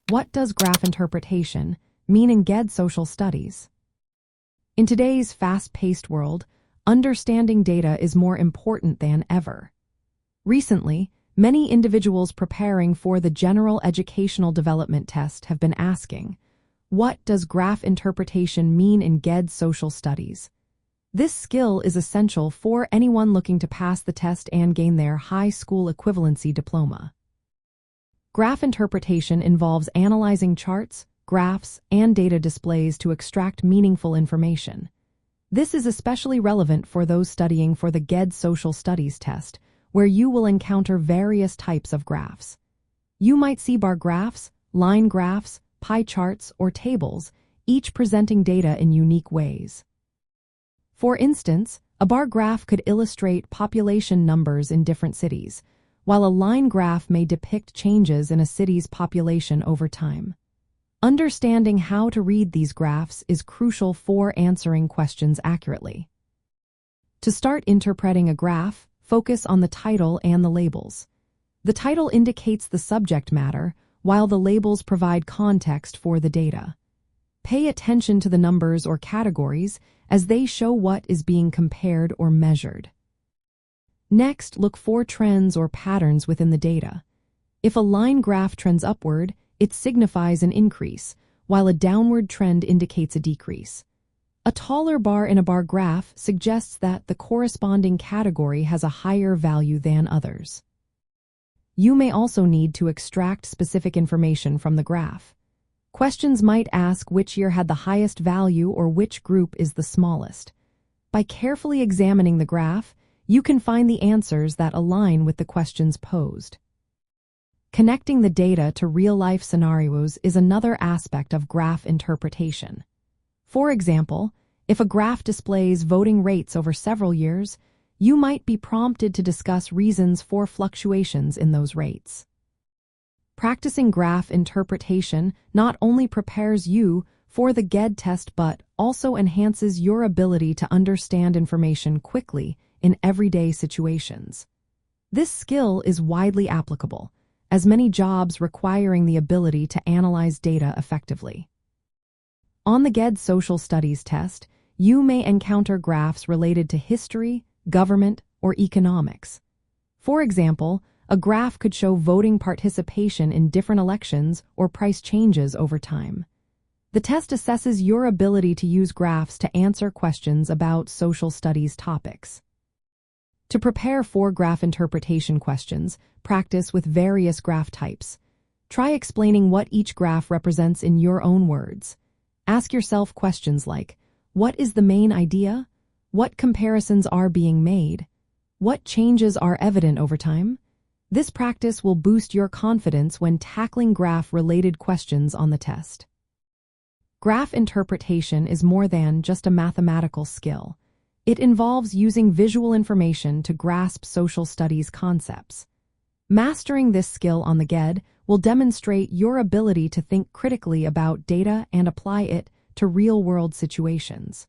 What does graph interpretation mean in GED Social Studies? In today's fast-paced world, understanding data is more important than ever. Recently, many individuals preparing for the General Educational Development Test have been asking, what does graph interpretation mean in GED Social Studies? This skill is essential for anyone looking to pass the test and gain their high school equivalency diploma. Graph interpretation involves analyzing charts, graphs, and data displays to extract meaningful information. This is especially relevant for those studying for the GED Social Studies test, where you will encounter various types of graphs. You might see bar graphs, line graphs, pie charts, or tables, each presenting data in unique ways. For instance, a bar graph could illustrate population numbers in different cities, while a line graph may depict changes in a city's population over time. Understanding how to read these graphs is crucial for answering questions accurately. To start interpreting a graph, focus on the title and the labels. The title indicates the subject matter, while the labels provide context for the data. Pay attention to the numbers or categories as they show what is being compared or measured. Next, look for trends or patterns within the data. If a line graph trends upward, it signifies an increase, while a downward trend indicates a decrease. A taller bar in a bar graph suggests that the corresponding category has a higher value than others. You may also need to extract specific information from the graph. Questions might ask which year had the highest value or which group is the smallest. By carefully examining the graph, you can find the answers that align with the questions posed. Connecting the data to real-life scenarios is another aspect of graph interpretation. For example, if a graph displays voting rates over several years, you might be prompted to discuss reasons for fluctuations in those rates. Practicing graph interpretation not only prepares you for the GED test but also enhances your ability to understand information quickly in everyday situations. This skill is widely applicable, as many jobs requiring the ability to analyze data effectively. On the GED Social Studies test, you may encounter graphs related to history, government, or economics. For example, a graph could show voting participation in different elections or price changes over time. The test assesses your ability to use graphs to answer questions about social studies topics. To prepare for graph interpretation questions, practice with various graph types. Try explaining what each graph represents in your own words. Ask yourself questions like, what is the main idea? What comparisons are being made? What changes are evident over time? This practice will boost your confidence when tackling graph-related questions on the test. Graph interpretation is more than just a mathematical skill. It involves using visual information to grasp social studies concepts. Mastering this skill on the GED will demonstrate your ability to think critically about data and apply it to real-world situations.